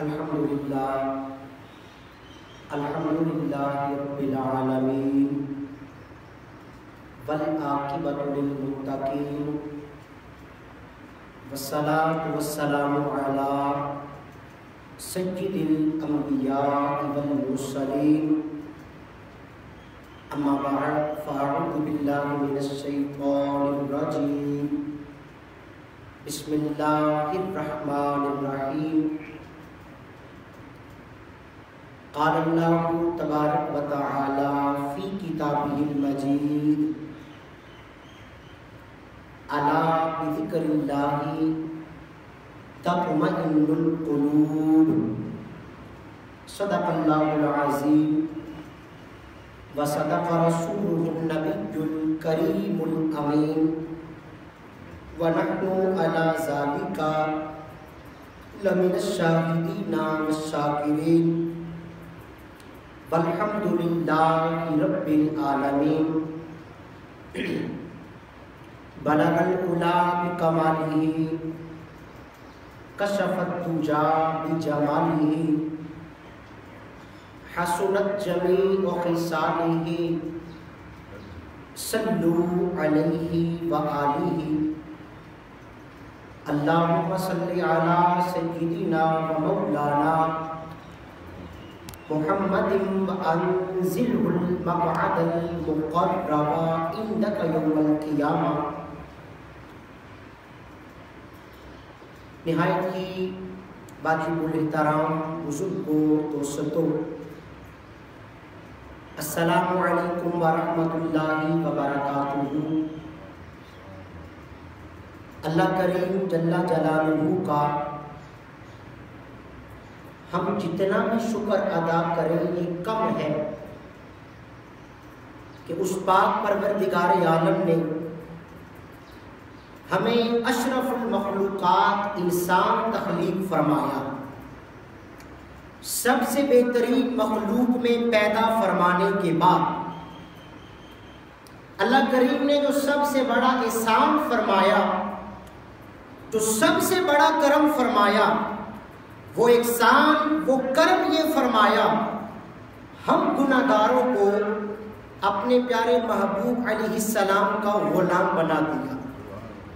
الحمدللہ رب العالمین والعاقبۃ للمتقین والصلاة والسلام علی سید الانبیاء والمرسلین اما بعد فاعوذ باللہ من الشیطان الرجیم بسم اللہ الرحمن الرحیم قال اللہ تبارک و تعالی فی کتابہ المجید الا بذکر اللہ تطمئن القلوب صدق اللہ العظیم وصدق رسولہ النبی الکریم الامین ونحن علی ذلک لمن الشاہدین والشاکرین والحمد للہ رب العالمین بلغ العلا بکمالہ کشف الدجی بجمالہ حسنت جمیع خصالہ صلوا علیہ وآلہ اللہم صلی علی سیدنا و مولانا محمد وانزلہ المقعد المقرب عندک یوم القیامہ۔ نہایت ہی واجب الاحترام بزرگوں دوستوں، السلام علیکم ورحمۃ اللہ وبرکاتہ۔ اللہ کریم جل جلالہ کا ہم جتنا بھی شکر ادا کریں یہ کم ہے کہ اس پاک پروردگار عالم نے ہمیں اشرف المخلوقات انسان تخلیق فرمایا، سب سے بہترین مخلوق میں پیدا فرمانے کے بعد اللہ کریم نے جو سب سے بڑا احسان فرمایا، جو سب سے بڑا کرم فرمایا، وہ احسان وہ کرم یہ فرمایا، ہم گناہ گاروں کو اپنے پیارے محبوب علیہ السلام کا غلام بنا دیا۔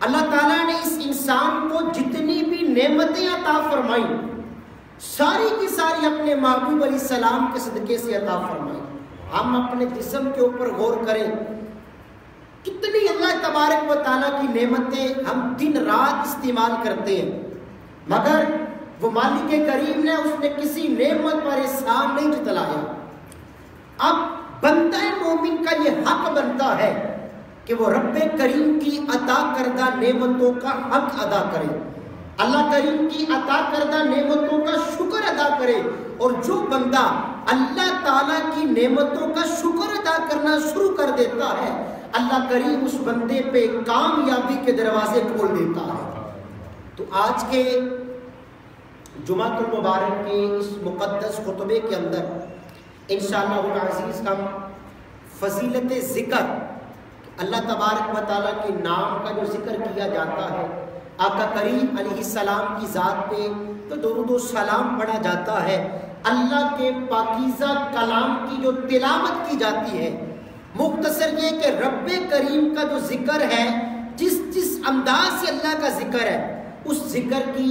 اللہ تعالیٰ نے اس انسان کو جتنی بھی نعمتیں عطا فرمائی ساری کی ساری اپنے محبوب علیہ السلام کے صدقے سے عطا فرمائی۔ ہم اپنے جسم کے اوپر غور کریں، کتنی اللہ تبارک و تعالیٰ کی نعمتیں ہم دن رات استعمال کرتے ہیں، مگر وہ مالک کریم نے اس نے کسی نعمت پر احسان نہیں جتلایا۔ اب بندہ مومن کا یہ حق بنتا ہے کہ وہ رب کریم کی عطا کردہ نعمتوں کا حق ادا کرے، اللہ کریم کی عطا کردہ نعمتوں کا شکر ادا کرے، اور جو بندہ اللہ تعالیٰ کی نعمتوں کا شکر ادا کرنا شروع کر دیتا ہے اللہ کریم اس بندے پہ کامیابی کے دروازے کھول دیتا ہے۔ تو آج کے جمعۃ المبارک کے اس مقدس خطبے کے اندر انشاءاللہ العزیز ہم فضیلت ذکر، اللہ تبارک و تعالیٰ کے نام کا جو ذکر کیا جاتا ہے، آقا کریم علیہ السلام کی ذات پہ تو درود و سلام پڑھا جاتا ہے، اللہ کے پاکیزہ کلام کی جو تلاوت کی جاتی ہے، مختصر یہ کہ رب کریم کا جو ذکر ہے، جس انداز سے اللہ کا ذکر ہے، اس ذکر کی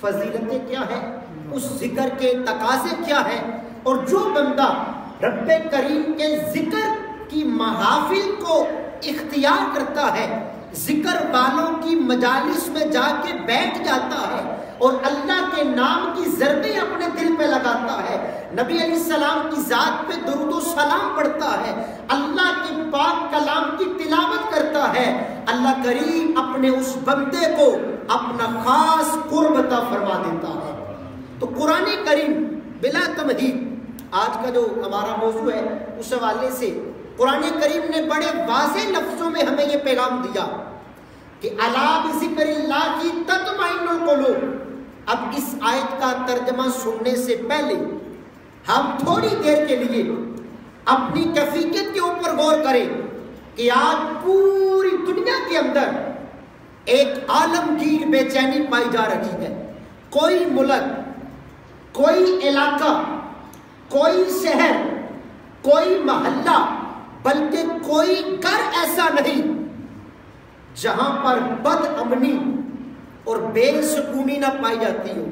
فضیلتیں کیا ہے، اس ذکر کے تقاضے کیا ہے، اور جو بندہ رب کریم کے ذکر کی محافل کو اختیار کرتا ہے، ذکر والوں کی مجالس میں جا کے بیٹھ جاتا ہے اور اللہ کے نام کی ضربیں اپنے دل پہ لگاتا ہے، نبی علیہ السلام کی ذات پہ درود و سلام پڑھتا ہے، اللہ کے پاک کلام کی تلاوت کرتا ہے، اللہ کریم اپنے اس بندے کو اپنا خاص قرب عطا فرما دیتا ہے۔ تو قرآن کریم بلا تمہید آج کا جو ہمارا موضوع ہے اس حوالے سے قرآن کریم نے بڑے واضح لفظوں میں ہمیں یہ پیغام دیا کہ الا بذکر اللہ کی تطمئن القلوب۔ اب اس آیت کا ترجمہ سننے سے پہلے ہم تھوڑی دیر کے لیے اپنی کیفیت کے اوپر غور کریں کہ آج پوری دنیا کے اندر ایک عالمگیر بے چینی پائی جا رہی ہے۔ کوئی ملک کوئی علاقہ، کوئی شہر، کوئی محلہ، بلکہ کوئی گھر ایسا نہیں جہاں پر بد امنی اور بے سکونی نہ پائی جاتی ہو۔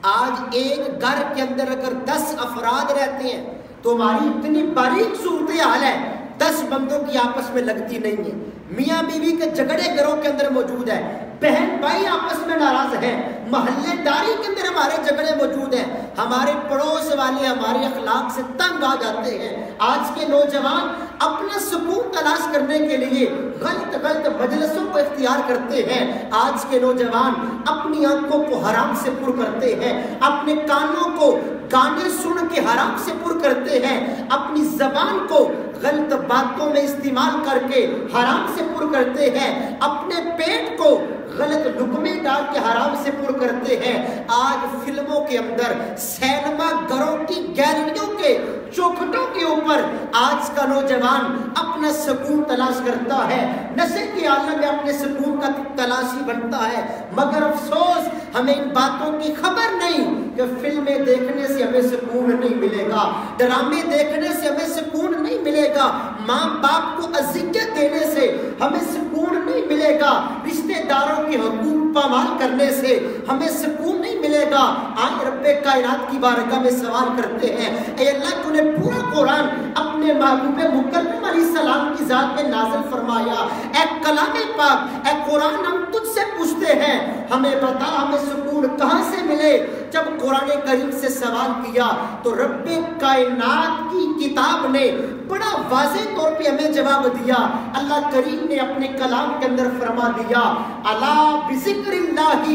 آج ایک گھر کے اندر اگر 10 افراد رہتے ہیں تو ہماری اتنی باریک صورتحال ہے، 10 بندوں کی آپس میں لگتی نہیں ہے، میاں بیوی کے جھگڑے گھروں کے اندر موجود ہے، بہن بھائی آپس میں ناراض ہیں، محلے داری کے اندر ہمارے جھگڑے موجود ہیں، ہمارے پڑوس والے ہمارے اخلاق سے تنگ آ جاتے ہیں۔ آج کے نوجوان اپنا سکون تلاش کرنے کے لیے غلط مجلسوں کو اختیار کرتے ہیں۔ آج کے نوجوان اپنی آنکھوں کو حرام سے پر کرتے ہیں، اپنے کانوں کو گانے سن کے حرام سے پر کرتے ہیں، اپنی زبان کو غلط باتوں میں استعمال کر کے حرام سے پر کرتے ہیں، اپنے پیٹ کو غلط لقمے ڈال کے حرام سے پر کرتے ہیں۔ آج فلموں کے اندر، سینما گھروں کی گیلریوں کے چوکھٹوں کے اوپر آج کا نوجوان اپنا سکون تلاش کرتا ہے، نشے کے عالم میں اپنے سکون کا تلاشی بنتا ہے۔ مگر افسوس ہمیں ان باتوں کی خبر نہیں کہ فلمیں دیکھنے سے ہمیں سکون نہیں ملے گا، ڈرامے دیکھنے سے ہمیں سکون نہیں ملے گا، ماں باپ کو اذیت دینے سے ہمیں سکون نہیں ملے گا، رشتہ داروں کے حقوق پامال کرنے سے ہمیں سکون نہیں ملے گا۔ آج رب کائنات کی بارگاہ میں سوال کرتے ہیں، اے اللہ تو نے پورا قرآن اپنے محبوب مکرم علیہ السلام کی ذات میں نازل فرمایا، اے کلام پاک، اے قرآن ہم تجھ سے پوچھتے ہیں، ہمیں بتا ہمیں سکون کہاں سے ملے۔ جب قرآن کریم سے سوال کیا تو رب کائنات کی کتاب نے بڑا واضح طور پہ ہمیں جواب دیا۔ اللہ کریم نے اپنے کلام کے اندر فرما دیا، الا بذکر اللہ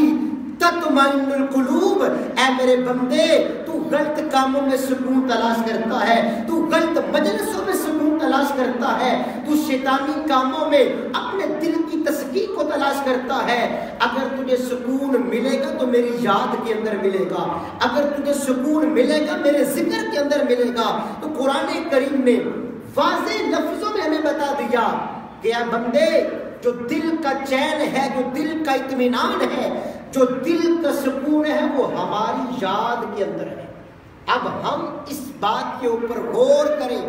تطمئن القلوب، اے میرے بندے تو غلط کاموں میں سکون تلاش کرتا ہے، تو غلط مجلسوں میں سکون تلاش کرتا ہے، تو شیطانی کاموں میں اپنے دل کی تسکین کو تلاش کرتا ہے۔ اگر تجھے سکون ملے گا تو میری یاد کے اندر ملے گا، اگر تجھے سکون ملے گا میرے ذکر کے اندر ملے گا۔ تو قرآن کریم نے واضح لفظوں میں ہمیں بتا دیا کہ اے بندے، جو دل کا چین ہے، جو دل کا اطمینان ہے، جو دل کا سکون ہے، وہ ہماری یاد کے اندر ہے۔ اب ہم اس بات کے اوپر غور کریں،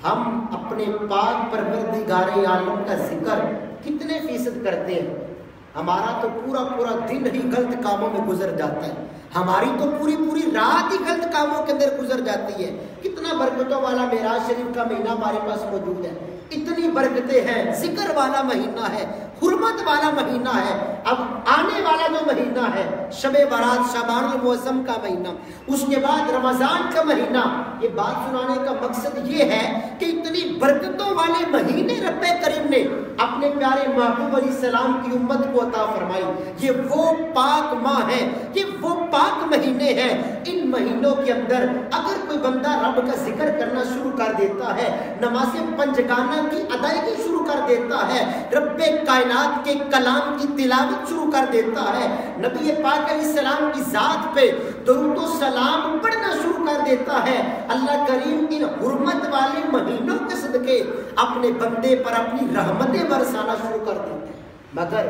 ہم اپنے پاک پروردگار عالم کا ذکر کتنے فیصد کرتے ہیں؟ ہمارا تو پورا دن ہی غلط کاموں میں گزر جاتا ہے، ہماری تو پوری رات ہی غلط کاموں کے اندر گزر جاتی ہے۔ کتنا برکتوں والا معراج شریف کا مہینہ ہمارے پاس موجود ہے، اتنی برکتیں ہیں، ذکر والا مہینہ ہے، حرمت والا مہینہ ہے۔ اب آنے والا جو مہینہ ہے شب برات، شعبان المعظم کا مہینہ، اس کے بعد رمضان کا مہینہ، یہ بات سنانے کا مقصد یہ ہے کہ اتنی برکتوں والے مہینے رب کریم نے اپنے پیارے محبوب علیہ السلام کی امت کو عطا فرمائی۔ یہ وہ پاک ماہ ہے، یہ وہ پاک مہینے ہیں۔ ان مہینوں کے اندر اگر کوئی بندہ رب کا ذکر کرنا شروع کر دیتا ہے، نماز پنجگانہ کی ادائیگی شروع کر دیتا ہے، رب کائنات کے کلام کی تلاوت شروع کر دیتا ہے، نبی پاک علیہ السلام کی ذات پہ درود و سلام پڑھنا شروع کر دیتا ہے، اللہ کریم ان حرمت والے مہینوں کے صدقے اپنے بندے پر اپنی رحمتیں برسانا شروع کر دیتے ہیں۔ مگر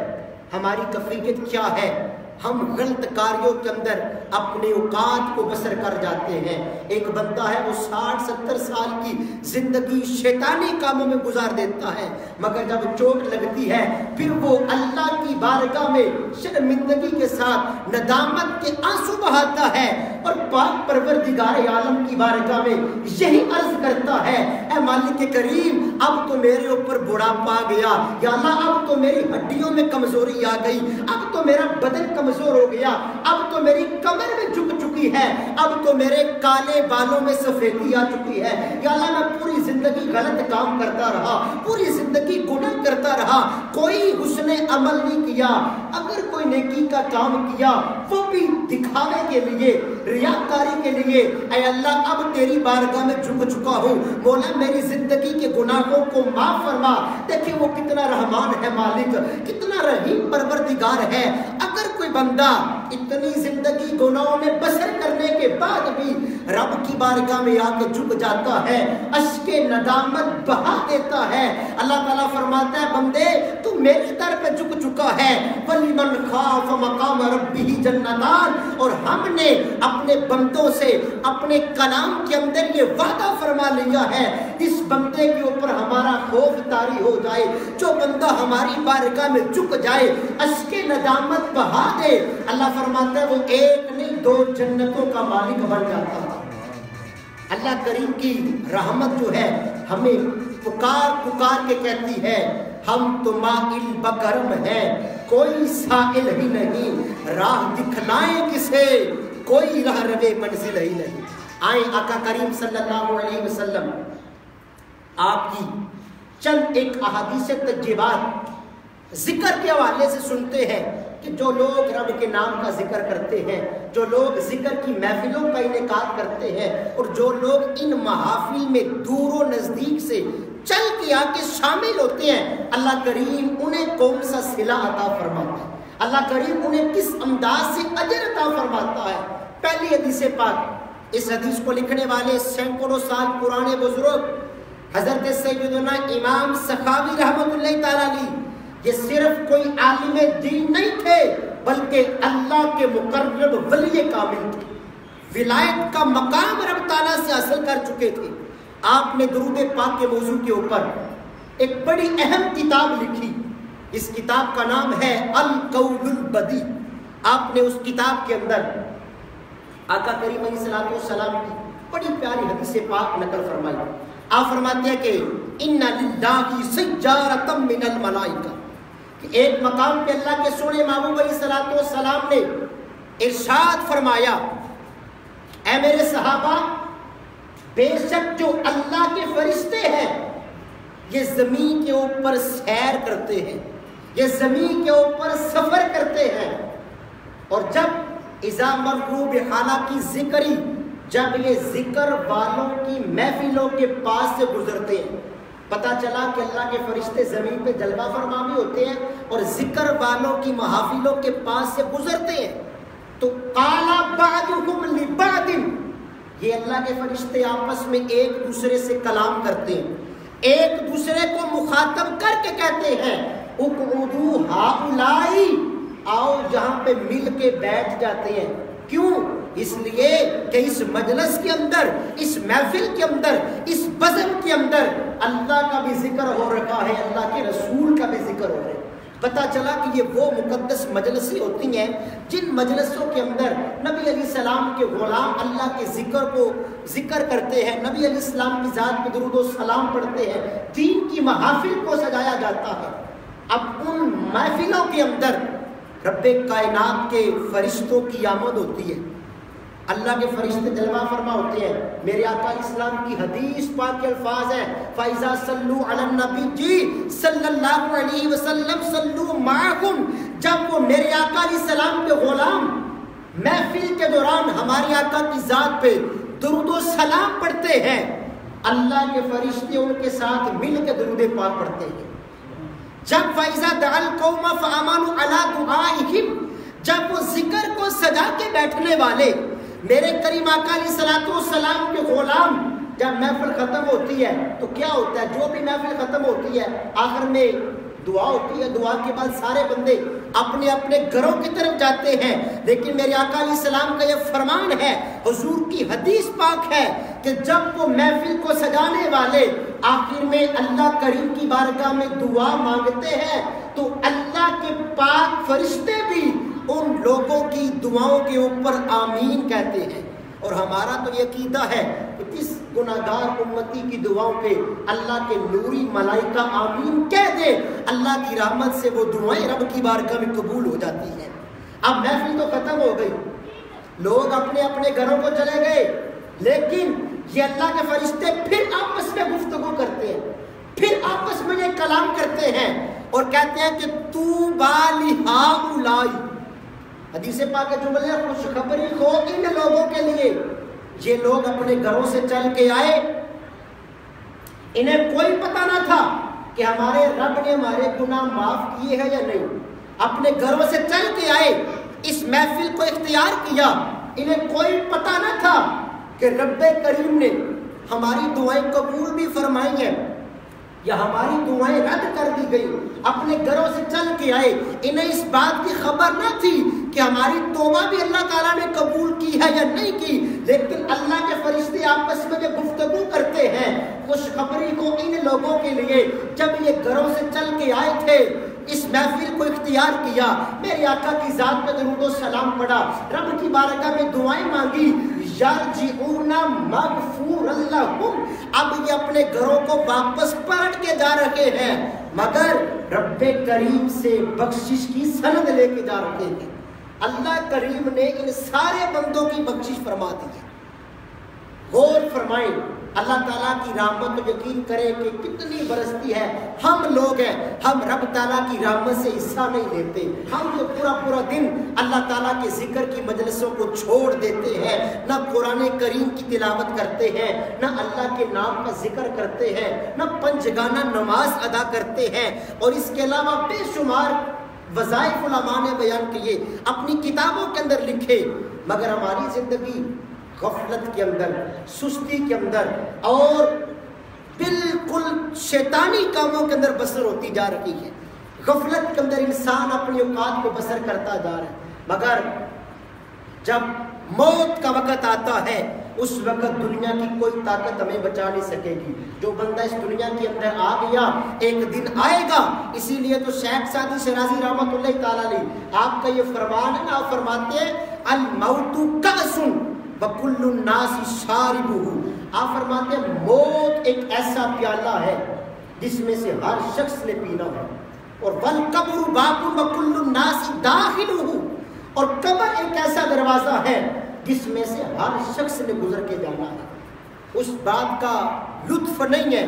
ہماری کیفیت کیا ہے؟ ہم غلط کاریوں کے اندر اپنے اوقات کو بسر کر جاتے ہیں۔ ایک بندہ ہے وہ 60-70 سال کی زندگی شیطانی کاموں میں گزار دیتا ہے، مگر جب چوٹ لگتی ہے پھر وہ اللہ کی بارگاہ میں شرمندگی کے ساتھ ندامت کے آنسو بہاتا ہے اور پاک پروردگار عالم کی بارگاہ میں یہی عرض کرتا ہے، اے مالک کریم اب تو میرے اوپر بڑھاپا آ گیا، یا اللہ اب تو میری ہڈیوں میں کمزوری آ گئی، اب تو میرا بدن کمزور ہو گیا، اب تو میری کمر میں جھک چکی ہے، اب تو میرے کالے بالوں میں سفیدی آ چکی ہے، یا اللہ میں پوری زندگی غلط کام کرتا رہا، پوری زندگی گناہ کرتا رہا، کوئی حسن عمل نہیں کیا، اگر کوئی نیکی کا کام کیا وہ بھی دکھاوے کے لیے، ریاکاری کے لیے، اے اللہ اب تیری بارگاہ میں جھک چکا ہوں، مولا میری زندگی کے گناہوں کو معاف فرما۔ دیکھیں وہ کتنا رحمان ہے مالک، کتنا رحیم پروردگار ہے۔ اگر کوئی بندہ اتنی زندگی گناہوں میں بسر کرنے کے بعد بھی رب کی بارگاہ میں آ کے جھک جاتا ہے، اشک ندامت بہا دیتا ہے۔ اللہ تعالیٰ فرماتا ہے بندے تو میرے در پہ جھک چکا ہے، وَلِمَنْ خَافَ مَقَامَ رَبِّهِ جَنَّتَانِ، اور ہم نے اپنے بندوں سے اپنے کلام کے اندر یہ وعدہ فرما لیا ہے، اس بندے کے اوپر ہمارا خوف طاری ہو جائے، جو بندہ ہماری بارگاہ میں جھک جائے، اشک ندامت بہا دے، اللہ فرماتا ہے وہ ایک نہیں 2 جنتوں کا مالک بن جاتا ہے۔ اللہ کریم کی رحمت جو ہے ہمیں پکار پکار کے کہتی ہے ہم تو مائل بکرم ہیں، کوئی سائل ہی نہیں، راہ دکھلائیں کسے، کوئی راہ روے منزل ہی نہیں۔ آئیں آقا کریم صلی اللہ علیہ وسلم آپ کی چند ایک احادیث تجربات ذکر کے حوالے سے سنتے ہیں کہ جو لوگ رب کے نام کا ذکر کرتے ہیں، جو لوگ ذکر کی محفلوں کا انعقاد کرتے ہیں، اور جو لوگ ان محافل میں دور و نزدیک سے چل کے آ کے شامل ہوتے ہیں، اللہ کریم انہیں کون سا صلہ عطا فرماتا ہے، اللہ کریم انہیں کس انداز سے اجر عطا فرماتا ہے۔ پہلی حدیث پاک، اس حدیث کو لکھنے والے سینکڑوں سال پرانے بزرگ حضرت سیدنا امام سخاوی رحمۃ اللہ تعالیٰ علیہ، یہ صرف کوئی عالم دین نہیں تھے بلکہ اللہ کے مقرب ولی کامل تھے، ولایت کا مقام رب تعالیٰ سے حاصل کر چکے تھے۔ آپ نے درود پاک کے موضوع کے اوپر ایک بڑی اہم کتاب لکھی، اس کتاب کا نام ہے القول البدیع۔ آپ نے اس کتاب کے اندر آقا کریم علیہ الصلوۃ والسلام کی بڑی پیاری حدیث پاک نقل فرمائی۔ آپ فرماتے ہیں کہ ان للہ سجارۃ من الملائکہ، کہ ایک مقام پہ اللہ کے سونے محبوب علیہ الصلوۃ والسلام نے ارشاد فرمایا، اے میرے صحابہ، بے شک جو اللہ کے فرشتے ہیں یہ زمین کے اوپر سیر کرتے ہیں، یہ زمین کے اوپر سفر کرتے ہیں، اور جب اذا مروا بحالہ کی ذکری، جب یہ ذکر والوں کی محفلوں کے پاس سے گزرتے ہیں، پتہ چلا کہ اللہ کے فرشتے زمین پہ جلوہ فرما بھی ہوتے ہیں اور ذکر والوں کی محافلوں کے پاس سے گزرتے ہیں، تو قال بعضهم لبعض، یہ اللہ کے فرشتے آپس میں ایک دوسرے سے کلام کرتے ہیں، ایک دوسرے کو مخاطب کر کے کہتے ہیں اقعدوا ہؤلاء، آؤ جہاں پہ مل کے بیٹھ جاتے ہیں۔ کیوں؟ اس لیے کہ اس مجلس کے اندر، اس محفل کے اندر، اس بزم کے اندر اللہ کا بھی ذکر ہو رکھا ہے، اللہ کے رسول کا بھی ذکر ہو رہا ہے۔ پتہ چلا کہ یہ وہ مقدس مجلسیں ہوتی ہیں جن مجلسوں کے اندر نبی علیہ السلام کے غلام اللہ کے ذکر کو ذکر کرتے ہیں، نبی علیہ السلام کی ذات پہ درود و سلام پڑھتے ہیں، دین کی محافل کو سجایا جاتا ہے۔ اب ان محفلوں کے اندر رب کائنات کے فرشتوں کی آمد ہوتی ہے، اللہ کے فرشتے جلوہ فرما ہوتے ہیں۔ میرے آقا اسلام کی حدیث پاک کے الفاظ ہیں فَإِذَا صَلُّوا عَلَى النَّبِيِّ صلی اللہ علیہ وسلم صلوا معکم، جب وہ میرے آقا علیہ السلام کے غلام محفل کے دوران ہمارے آقا کی ذات پہ درود و سلام پڑھتے ہیں، اللہ کے فرشتے ان کے ساتھ مل کے درود پاک پڑھتے ہیں۔ جب فَإِذَا دَعَا الْقَوْمَ فَآمَنُوا عَلَىٰ دُعَائِهِمْ، جب وہ ذکر کو سجا کے بیٹھنے والے میرے کریم آقا علیہ الصلوۃ والسلام کے غلام، جب محفل ختم ہوتی ہے تو کیا ہوتا ہے؟ جو بھی محفل ختم ہوتی ہے آخر میں دعا ہوتی ہے، دعا کے بعد سارے بندے اپنے اپنے گھروں کی طرف جاتے ہیں، لیکن میرے آقا علیہ السلام کا یہ فرمان ہے، حضور کی حدیث پاک ہے کہ جب وہ محفل کو سجانے والے آخر میں اللہ کریم کی بارگاہ میں دعا مانگتے ہیں تو اللہ کے پاک فرشتے بھی ان لوگوں کی دعاؤں کے اوپر آمین کہتے ہیں۔ اور ہمارا تو یہ عقیدہ ہے کہ جس گناہگار امتی کی دعاؤں پہ اللہ کے نوری ملائکہ آمین کہہ دے، اللہ کی رحمت سے وہ دعائیں رب کی بارگاہ میں قبول ہو جاتی ہیں۔ اب محفل تو ختم ہو گئی، لوگ اپنے اپنے گھروں کو چلے گئے، لیکن یہ اللہ کے فرشتے پھر آپس میں گفتگو کرتے ہیں، پھر آپس میں یہ کلام کرتے ہیں اور کہتے ہیں کہ طوبیٰ لہؤلاء، حدیث پاک کے جملے خوشخبری ہو ان لوگوں کے لیے، یہ لوگ اپنے گھروں سے چل کے آئے، انہیں کوئی پتہ نہ تھا کہ ہمارے رب نے ہمارے گناہ معاف کیے ہیں یا نہیں، اپنے گھروں سے چل کے آئے، اس محفل کو اختیار کیا، انہیں کوئی پتہ نہ تھا کہ رب کریم نے ہماری دعائیں قبول بھی فرمائی ہیں یا ہماری دعائیں رد کر دی گئی، اپنے گھروں سے چل کے آئے، انہیں اس بات کی خبر نہ تھی کہ ہماری توبہ بھی اللہ تعالیٰ نے قبول کی ہے یا نہیں کی، لیکن اللہ کے فرشتے آپس میں جو گفتگو کرتے ہیں خوشخبری کو ان لوگوں کے لیے، جب یہ گھروں سے چل کے آئے تھے، اس محفل کو اختیار کیا، میرے آقا کی ذات میں درود و سلام پڑھا، رب کی بارگاہ میں دعائیں مانگی، یرجعون مغفورا لہم، اب یہ اپنے گھروں کو واپس پلٹ کے جا رہے ہیں، مگر رب کریم سے بخشش کی سند لے کے جا رہے ہیں۔ اللہ کریم نے ان سارے بندوں کی بخشش فرما دی ہے۔ غور فرمائیں، اللہ تعالیٰ کی رحمت تو یقین کریں کہ کتنی برستی ہے، ہم لوگ ہیں، ہم رب تعالیٰ کی رحمت سے حصہ نہیں لیتے، ہم جو پورا دن اللہ تعالیٰ کے ذکر کی مجلسوں کو چھوڑ دیتے ہیں، نہ قرآن کریم کی تلاوت کرتے ہیں، نہ اللہ کے نام کا ذکر کرتے ہیں، نہ پنجگانہ نماز ادا کرتے ہیں، اور اس کے علاوہ بے شمار وظائف علماء نے بیان کیے، اپنی کتابوں کے اندر لکھے، مگر ہماری زندگی غفلت کے اندر، سستی کے اندر اور بالکل شیطانی کاموں کے اندر بسر ہوتی جا رہی ہے۔ غفلت کے اندر انسان اپنی اوقات کو بسر کرتا جا رہا ہے، مگر جب موت کا وقت آتا ہے اس وقت دنیا کی کوئی طاقت ہمیں بچا نہیں سکے گی۔ جو بندہ اس دنیا کے اندر آ گیا ایک دن آئے گا، اسی لیے تو شیخ سعدی شیرازی رحمۃ اللہ تعالیٰ علیہ آپ کا یہ فرمان ہے نا، آپ فرماتے ہیں الموت کأس وَكُلُّ النَّاسِ شَارِبُهُ، آپ فرماتے ہیں موت ایک ایسا پیالہ ہے جس میں سے ہر شخص نے پینا ہے، اور وَالْقَبْرُ بَابٌ وَكُلُّ النَّاسِ دَاخِلُهُ، اور قبر ایک ایسا دروازہ ہے جس میں سے ہر شخص نے گزر کے جانا ہے۔ اس بات کا لطف نہیں ہے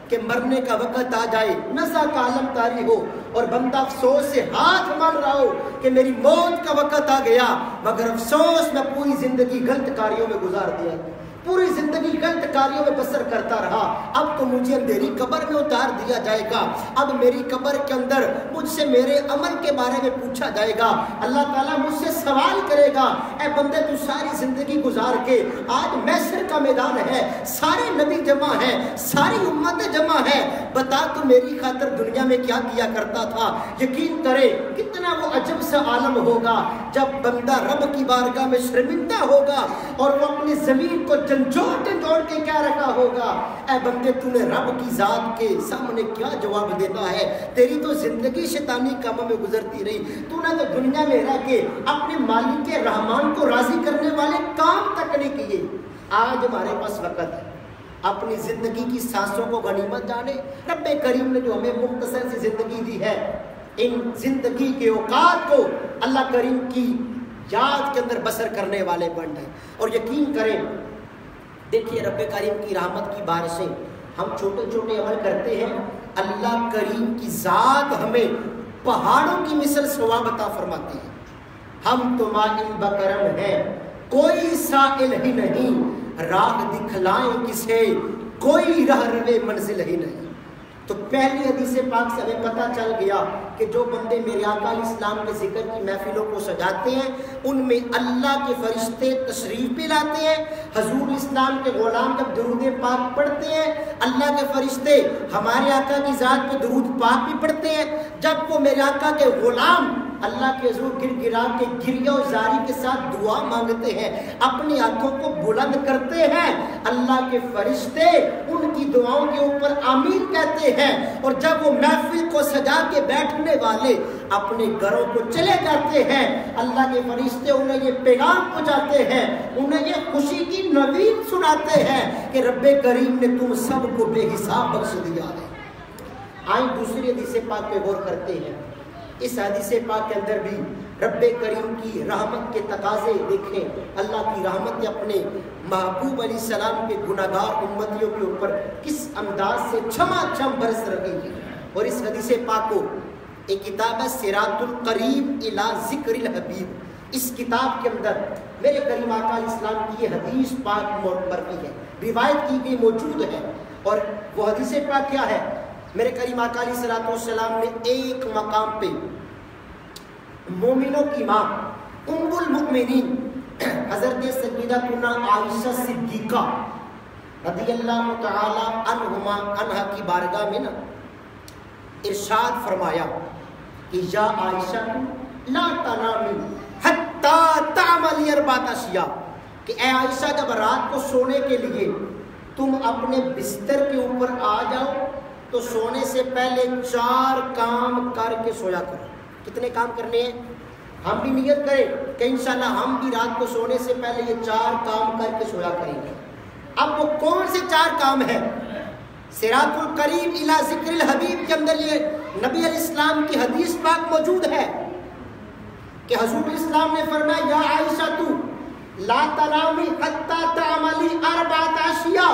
کہ مرنے کا وقت آ جائے، نزع کا عالم طاری ہو اور بندہ افسوس سے ہاتھ مال رہا ہو کہ میری موت کا وقت آ گیا، مگر افسوس میں پوری زندگی غلط کاریوں میں گزار دیا، پوری زندگی غلط کاریوں میں بسر کرتا رہا، اب تو مجھے اندھیری قبر میں اتار دیا جائے گا، اب میری قبر کے اندر مجھ سے میرے عمل کے بارے میں پوچھا جائے گا، اللہ تعالیٰ مجھ سے سوال کرے گا، اے بندے تو ساری زندگی گزار کے آج محشر کا میدان ہے، سارے نبی جمع ہیں، ساری امت جمع ہے، بتا تو میری خاطر دنیا میں کیا کیا کرتا تھا۔ یقین کرے کتنا وہ عجب سا عالم ہوگا جب بندہ رب کی بارگاہ میں شرمندہ ہوگا اور وہ اپنی زمین کو جھنجھوڑ کے کیا رکھا ہوگا، اے بندے تو نے رب کی ذات کے سامنے کیا جواب دیتا ہے؟ تیری تو زندگی شیطانی کاموں میں گزرتی رہی، تو نے تو دنیا میں رہ کے اپنے مالک رحمان کو راضی کرنے والے کام تک نہیں کیے۔ آج ہمارے پاس وقت ہے، اپنی زندگی کی سانسوں کو غنیمت جانے، رب کریم نے جو ہمیں مختصر سی زندگی دی ہے، ان زندگی کے اوقات کو اللہ کریم کی یاد کے اندر بسر کرنے والے بن جائیں۔ اور یقین کریں، دیکھیے رب کریم کی رحمت کی بارشیں، ہم چھوٹے چھوٹے عمل کرتے ہیں، اللہ کریم کی ذات ہمیں پہاڑوں کی مثل ثواب عطا فرماتی ہے۔ ہم تو مائل بکرم ہیں، کوئی سائل ہی نہیں، راہ دکھلائیں کسے، کوئی راہ روے منزل ہی نہیں۔ تو پہلی حدیث پاک سے ہمیں پتہ چل گیا کہ جو بندے میرے آقا علیہ السلام کے ذکر کی محفلوں کو سجاتے ہیں ان میں اللہ کے فرشتے تشریف بھی لاتے ہیں، حضور اسلام کے غلام جب درود پاک پڑھتے ہیں اللہ کے فرشتے ہمارے آقا کی ذات پہ درود پاک بھی پڑھتے ہیں، جب وہ میرے آقا کے غلام اللہ کے حضور گر گرا کے گریہ و زاری کے ساتھ دعا مانگتے ہیں، اپنی ہاتھوں کو بلند کرتے ہیں، اللہ کے فرشتے ان کی دعاؤں کے اوپر آمین کہتے ہیں، اور جب وہ محفل کو سجا کے بیٹھنے والے اپنے گھروں کو چلے جاتے ہیں اللہ کے فرشتے انہیں یہ پیغام پہنچاتے ہیں، انہیں یہ خوشی کی نوید سناتے ہیں کہ رب کریم نے تم سب کو بے حساب بخش دیا ہے۔ آئیں دوسری حدیث پاک پہ غور کرتے ہیں۔ اس حدیث پاک کے اندر بھی رب کریم کی رحمت کے تقاضے دیکھیں، اللہ کی رحمت اپنے محبوب علیہ السلام کے گناہگار امتیوں کے اوپر کس انداز سے چھما چھم برس رہی ہے۔ اور اس حدیث پاک کو ایک کتاب ہے صراط القریب الی ذکر الحبیب، اس کتاب کے اندر میرے کریم آقا علیہ السلام کی یہ حدیث پاک مروی ہے، روایت کی گئی موجود ہے۔ اور وہ حدیث پاک کیا ہے؟ میرے کریم آقا علیہ السلام نے ایک مقام پہ مومنوں کی ماں ام المؤمنین حضرت سیدتنا عائشہ صدیقہ رضی اللہ تعالی عنہا کی بارگاہ میں نا ارشاد فرمایا کہ یا عائشہ لا تنامی حتی تعملی 4 اشیاء، کہ اے عائشہ جب رات کو سونے کے لیے تم اپنے بستر کے اوپر آ جاؤ تو سونے سے پہلے 4 کام کر کے سویا کرو۔ کتنے کام کرنے ہیں؟ ہم بھی نیت کریں کہ انشاءاللہ ہم بھی رات کو سونے سے پہلے یہ 4 کام کر کے سویا کریں گے۔ اب وہ کون سے 4 کام ہیں؟ صراط القریب الی ذکر الحبیب کے اندر یہ نبی علیہ السلام کی حدیث پاک موجود ہے کہ حضور الاسلام نے فرمایا یا عائشہ تو لا تنامی حتی تعملی 4 اشیاء،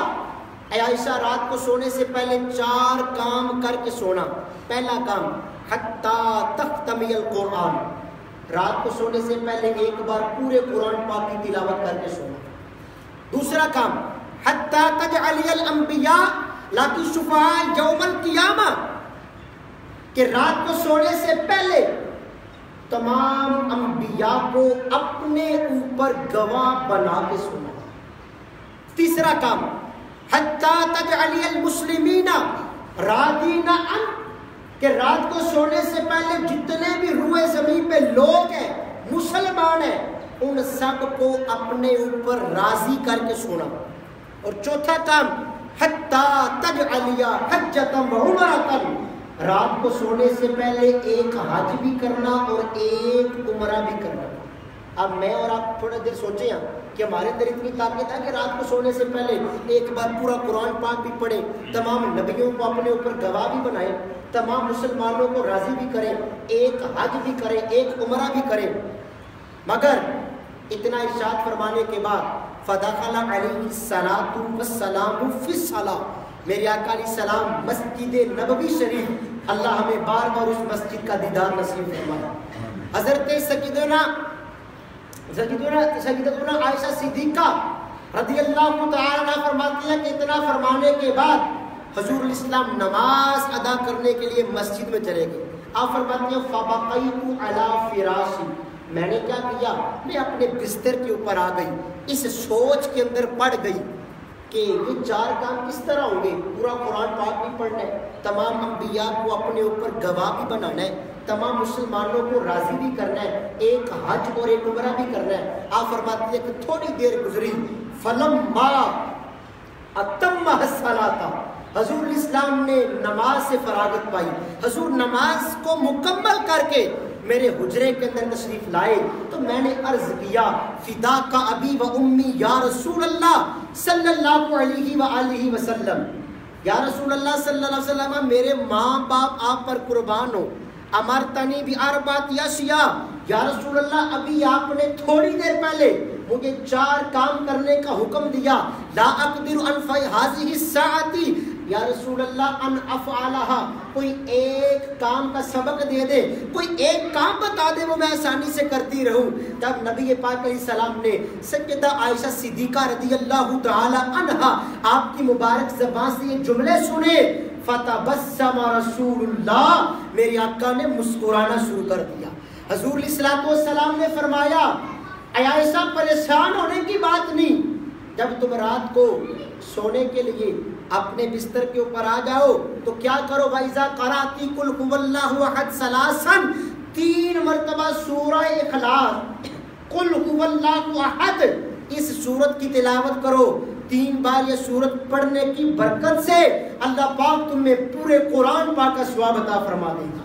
اے عائشہ رات کو سونے سے پہلے 4 کام کر کے سونا۔ پہلا کام حتی تختمی القرآن، رات کو سونے سے پہلے ایک بار پورے قرآن پاک کی تلاوت کر کے سونا۔ دوسرا کام حتی تجعلی الانبیاء لکی شفعاء یوم القیامہ، کہ رات کو سونے سے پہلے تمام انبیاء کو اپنے اوپر گواہ بنا کے سونا۔ تیسرا کام حتی تجعلی المسلمین راضین عنک، کہ رات کو سونے سے پہلے جتنے بھی روئے زمین پہ لوگ ہیں مسلمان ہیں ان سب کو اپنے اوپر راضی کر کے سونا۔ اور چوتھا کام حتی تجعلی حجۃ و عمرۃ، رات کو سونے سے پہلے ایک حج بھی کرنا اور ایک عمرہ بھی کرنا۔ اب میں اور آپ تھوڑا دیر سوچیں کہ ہمارے اندر اتنی طاقت ہے کہ رات کو سونے سے پہلے ایک بار پورا قرآن پاک بھی پڑھیں، تمام نبیوں کو اپنے اوپر گواہ بھی بنائیں، تمام مسلمانوں کو راضی بھی کریں، ایک حج بھی کریں، ایک عمرہ بھی کریں۔ مگر اتنا ارشاد فرمانے کے بعد فدخل علیہ الصلاۃ والسلام فی الصلاۃ، میرے آقا علیہ السلام مسجد نبوی شریف، اللہ ہمیں بار بار اس مسجد کا دیدار نصیب فرمائے۔ حضرت سیدتنا عائشہ صدیقہ رضی اللہ تعالی عنہ فرماتی ہیں کہ اتنا فرمانے کے بعد حضور الاسلام نماز ادا کرنے کے لیے مسجد میں چلے گئے۔ آپ فرماتی ہیں فبقیت علی فراشی، میں نے کیا کیا، میں اپنے بستر کے اوپر آ گئی، اس سوچ کے اندر پڑ گئی کہ یہ 4 کام کس طرح ہوں گے، پورا قرآن پاک بھی پڑھنا ہے، تمام انبیاء کو اپنے اوپر گواہ بھی بنانا ہے، تمام مسلمانوں کو راضی بھی کرنا ہے، ایک حج اور ایک عمرہ بھی کرنا ہے۔ آپ فرماتی ہے کہ تھوڑی دیر گزری فلما اتم الصلاۃ، حضور الاسلام نے نماز سے فراغت پائی، حضور نماز کو مکمل کر کے میرے حجرے کے اندر تشریف لائے تو میں نے عرض کیا فداک ابی و امی یا رسول اللہ صلی اللہ علیہ وآلہ وسلم، یا رسول اللہ صلی اللہ علیہ وسلم میرے ماں باپ آپ پر قربان ہو، امرتنی باربعۃ اشیاء، یا رسول اللہ ابھی آپ نے تھوڑی دیر پہلے مجھے 4 کام کرنے کا حکم دیا، لا اقدر ان فی هذه الساعۃ، یا رسول اللہ ان افعلھا، کوئی ایک کام کا سبق دے دے، کوئی ایک کام بتا دے وہ میں آسانی سے کرتی رہوں۔ تب نبی پاک علیہ السلام نے سیدہ عائشہ صدیقہ رضی اللہ تعالی عنہا آپ کی مبارک زبان سے یہ جملے سنے، فتبسم رسول اللہ، میرے آقا نے مسکرانا شروع کر دیا۔ حضور علیہ السلام نے فرمایا اے عائشہ پریشان ہونے کی بات نہیں، جب تم رات کو سونے کے لیے اپنے بستر کے اوپر آ جاؤ تو کیا کرو، وَإِذَا قَرَأْتِ قُلْ هُوَ اللَّهُ أَحَدٌ ثَلَاثًا، 3 مرتبہ سورہ اخلاص قُلْ هُوَ اللَّهُ أَحَدٌ اس سورت کی تلاوت کرو، 3 بار یہ سورت پڑھنے کی برکت سے اللہ پاک تمہیں پورے قرآن پاک کا ثواب عطا فرما دے گا۔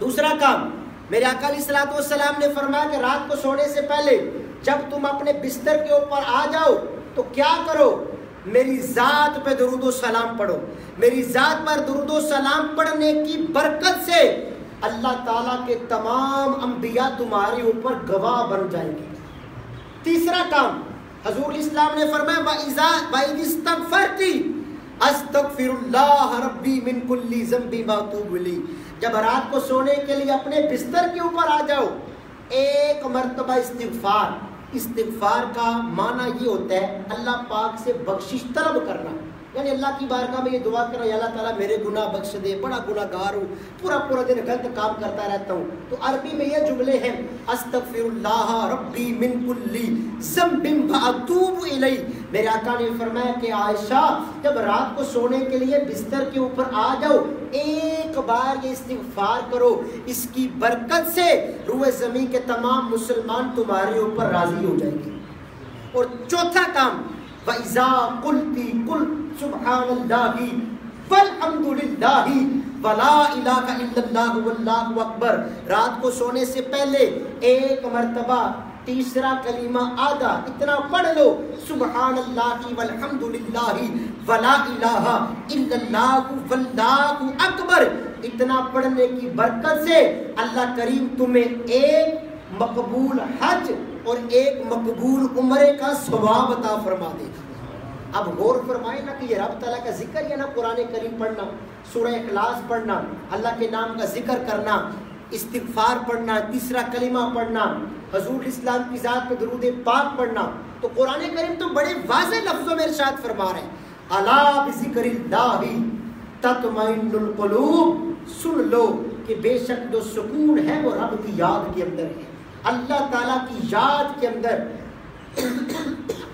دوسرا کام میرے آقا علیہ السلام نے فرمایا کہ رات کو سونے سے پہلے جب تم اپنے بستر کے اوپر آ جاؤ تو کیا کرو، میری ذات پہ درود و سلام پڑھو، میری ذات پر درود و سلام پڑھنے کی برکت سے اللہ تعالیٰ کے تمام انبیاء تمہارے اوپر گواہ بن جائیں گے۔ تیسرا کام حضور اسلام نے فرمایا وَإِذَا اسْتَغْفَرْتِ أَسْتَغْفِرُ اللَّهَ رَبِّي مِنْ كُلِّ ذَنْبٍ وَأَتُوبُ إِلَيْهِ، جب رات کو سونے کے لیے اپنے بستر کے اوپر آ جاؤ ایک مرتبہ استغفار کا معنی یہ ہوتا ہے اللہ پاک سے بخشش طلب کرنا، یعنی اللہ کی بارگاہ میں یہ دعا کرنا یا اللہ تعالیٰ میرے گناہ بخش دے، بڑا گناہ گار ہوں، پورا دن غلط کام کرتا رہتا ہوں. تو عربی میں یہ جملے ہیں استغفر اللہ ربی من کل ذنب واتوب الیہ. میرے آقا نے فرمایا کہ عائشہ جب رات کو سونے کے لیے بستر کے اوپر آ جاؤ ایک بار یہ استغفار کرو، اس کی برکت سے روئے زمین کے تمام مسلمان تمہارے اوپر راضی ہو جائیں گے. اور چوتھا کام وَإِذَا قُلْتِ قُلْ سُبْحَانَ اللَّهِ وَالْحَمْدُ لِلَّهِ وَلَا إِلَٰهَ إِلَّا اللَّهُ وَاللَّهُ أَكْبَرُ. رات کو سونے سے پہلے ایک مرتبہ تیسرا کلمہ آدھا اتنا پڑھ لو سبحان اللہ والحمد للہ ولا الہ الا اللہ واللہ اکبر. اتنا پڑھنے کی برکت سے اللہ کریم تمہیں ایک مقبول حج اور ایک مقبول عمرے کا ثواب عطا فرما دے گا. اب غور فرمائے نا کہ یہ رب تعالیٰ کا ذکر ہے نا، قرآن کریم پڑھنا، سورہ اخلاص پڑھنا، اللہ کے نام کا ذکر کرنا، استغفار پڑھنا، تیسرا کلمہ پڑھنا، حضور اسلام کی ذات پہ درود پاک پڑھنا. تو قرآن کریم تو بڑے واضح لفظوں میں ارشاد فرما رہے ہیں الا بذکر اللہ تطمئن القلوب. سن لو کہ بے شک جو سکون ہے وہ رب کی یاد کے اندر ہے. اللہ تعالیٰ کی یاد کے اندر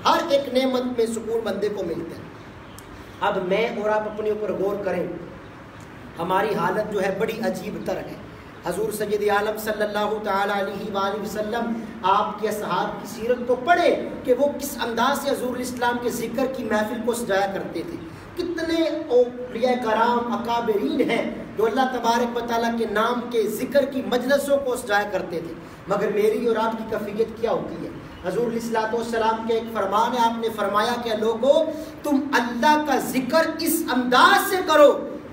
ہر ایک نعمت میں سکون بندے کو ملتا ہے. اب میں اور آپ اپنے اوپر غور کریں، ہماری حالت جو ہے بڑی عجیب تر ہے. حضور سید عالم صلی اللہ تعالیٰ علیہ وآلہ وسلم آپ کے اصحاب کی سیرت کو پڑھے کہ وہ کس انداز سے حضور اسلام کے ذکر کی محفل کو سجایا کرتے تھے. کتنے اولیاء کرام اکابرین ہیں جو اللہ تبارک و تعالیٰ کے نام کے ذکر کی مجلسوں کو سجایا کرتے تھے. مگر میری اور آپ کی کیفیت کیا ہوتی ہے؟ حضور الصلوۃ والسلام کے ایک فرمان ہے، آپ نے فرمایا کہ لوگو تم اللہ کا ذکر اس انداز سے کرو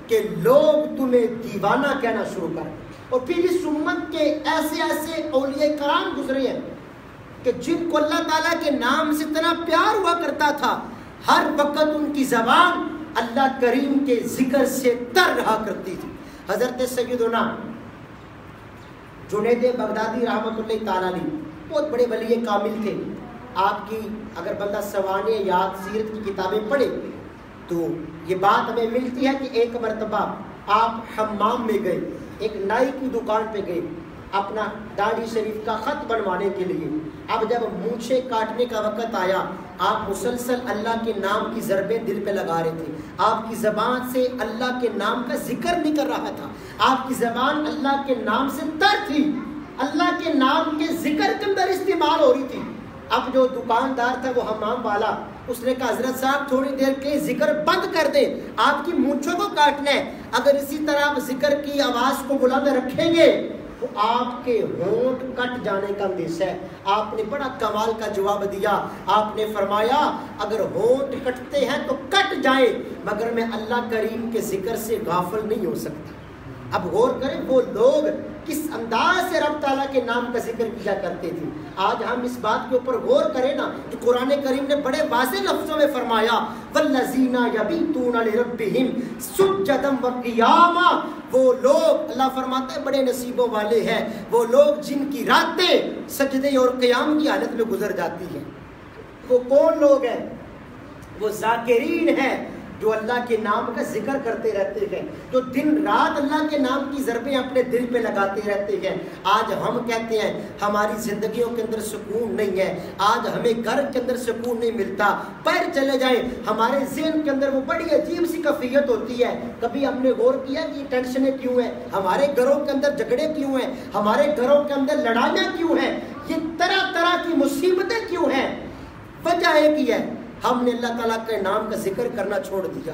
کہ لوگ تمہیں دیوانہ کہنا شروع کریں. اور پھر اس امت کے ایسے ایسے اولیاء کرام گزرے ہیں کہ جن کو اللہ تعالیٰ کے نام سے اتنا پیار ہوا کرتا تھا، ہر وقت ان کی زبان اللہ کریم کے ذکر سے تر رہا کرتی تھی. حضرت سیدنا جنید بغدادی رحمۃ اللہ تعالیٰ علیہ بہت بڑے ولی کامل تھے. آپ کی اگر بندہ سوانح یاد سیرت کی کتابیں پڑھے تو یہ بات ہمیں ملتی ہے کہ ایک مرتبہ آپ حمام میں گئے، ایک نائی کی دکان پہ گئے اپنا داڑھی شریف کا خط بنوانے کے لیے. اب جب مونچھیں کاٹنے کا وقت آیا آپ مسلسل اللہ کے نام کی ضربیں دل پہ لگا رہے تھے. آپ کی زبان سے اللہ کے نام کا ذکر نکل رہا تھا، آپ کی زبان اللہ کے نام سے تر تھی، اللہ کے نام کے ذکر کے اندر استعمال ہو رہی تھی. اب جو دکاندار تھا وہ حمام والا، اس نے کہا حضرت صاحب تھوڑی دیر کے ذکر بند کر دیں، آپ کی مونچھوں کو کاٹنا ہے. اگر اسی طرح آپ ذکر کی آواز کو بلند رکھیں گے تو آپ کے ہونٹ کٹ جانے کا اندیشہ ہے. آپ نے بڑا کمال کا جواب دیا. آپ نے فرمایا اگر ہونٹ کٹتے ہیں تو کٹ جائیں، مگر میں اللہ کریم کے ذکر سے غافل نہیں ہو سکتا. اب غور کریں وہ لوگ کس انداز سے رب تعالیٰ کے نام کا ذکر کیا کرتے تھے. آج ہم اس بات کے اوپر غور کریں نا کہ قرآن کریم نے بڑے واضح لفظوں میں فرمایا والذین یبیتون لربہم سجدا وقیاما. وہ لوگ اللہ فرماتا ہے بڑے نصیبوں والے ہیں وہ لوگ جن کی راتیں سجدے اور قیام کی حالت میں گزر جاتی ہیں. وہ کون لوگ ہیں؟ وہ ذاکرین ہیں جو اللہ کے نام کا ذکر کرتے رہتے ہیں، جو دن رات اللہ کے نام کی ضربیں اپنے دل پہ لگاتے رہتے ہیں. آج ہم کہتے ہیں ہماری زندگیوں کے اندر سکون نہیں ہے، آج ہمیں گھر کے اندر سکون نہیں ملتا. باہر چلے جائیں ہمارے ذہن کے اندر وہ بڑی عجیب سی کیفیت ہوتی ہے. کبھی ہم نے غور کیا کہ یہ ٹینشنیں کیوں ہیں؟ ہمارے گھروں کے اندر جھگڑے کیوں ہیں؟ ہمارے گھروں کے اندر لڑائیاں کیوں ہیں؟ یہ طرح طرح کی مصیبتیں کیوں ہیں؟ وجہ ایک ہی ہے، ہم نے اللہ تعالیٰ کے نام کا ذکر کرنا چھوڑ دیا.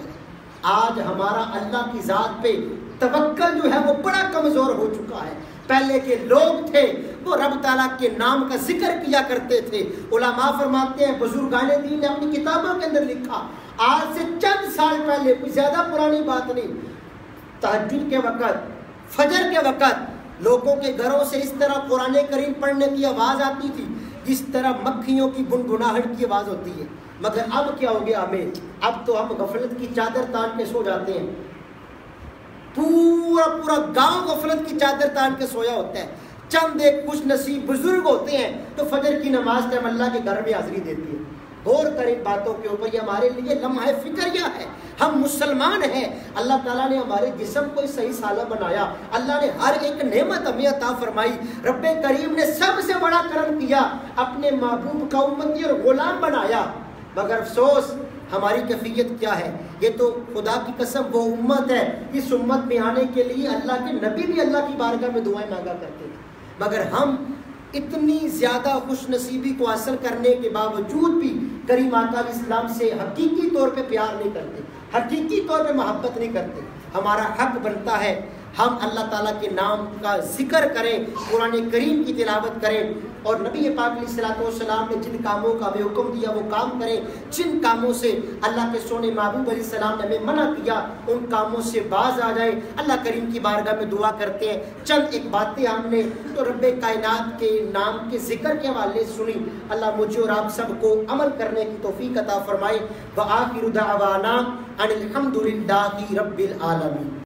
آج ہمارا اللہ کی ذات پہ توکل جو ہے وہ بڑا کمزور ہو چکا ہے. پہلے کے لوگ تھے وہ رب تعالیٰ کے نام کا ذکر کیا کرتے تھے. علماء فرماتے ہیں، بزرگان دین نے اپنی کتابوں کے اندر لکھا آج سے چند سال پہلے، کوئی زیادہ پرانی بات نہیں، تہجد کے وقت فجر کے وقت لوگوں کے گھروں سے اس طرح قرآن کریم پڑھنے کی آواز آتی تھی جس طرح مکھیوں کی گنگناہٹ کی آواز ہوتی ہے. مگر اب کیا ہو گیا ہمیں؟ اب تو ہم غفلت کی چادر تان کے سو جاتے ہیں. پورا گاؤں غفلت کی چادر تان کے سویا ہوتا ہے. چند ایک خوش نصیب بزرگ ہوتے ہیں تو فجر کی نماز ٹائم اللہ کے گھر میں حاضری دیتی ہے. غور کریں باتوں کے اوپر. یہ ہمارے لیے لمحہ فکریہ ہے. ہم مسلمان ہیں. اللہ تعالیٰ نے ہمارے جسم کو صحیح سالہ بنایا. اللہ نے ہر ایک نعمت ہمیں عطا فرمائی. رب کریم نے سب سے بڑا کرم کیا, اپنے محبوب کا امتی اور غلام بنایا. مگر افسوس ہماری کیفیت کیا ہے؟ یہ تو خدا کی قسم وہ امت ہے, اس امت میں آنے کے لیے اللہ کے نبی بھی اللہ کی بارگاہ میں دعائیں مانگا کرتے تھے. مگر ہم اتنی زیادہ خوش نصیبی کو حاصل کرنے کے باوجود بھی کریم آقا علیہ السلام سے حقیقی طور پہ پیار نہیں کرتے, حقیقی طور پہ محبت نہیں کرتے. ہمارا حق بنتا ہے ہم اللہ تعالیٰ کے نام کا ذکر کریں, قرآن کریم کی تلاوت کریں, اور نبی پاک علیہ الصلوۃ والسلام نے جن کاموں کا ہمیں حکم دیا وہ کام کریں. جن کاموں سے اللہ کے سونے محبوب علیہ السلام نے ہمیں منع کیا ان کاموں سے باز آ جائیں. اللہ کریم کی بارگاہ میں دعا کرتے ہیں. چند ایک باتیں ہم نے تو رب کائنات کے نام کے ذکر کے حوالے سنی. اللہ مجھے اور آپ سب کو عمل کرنے کی توفیق عطا فرمائے. وآخر دعوانا ان الحمد للہ رب العالمین.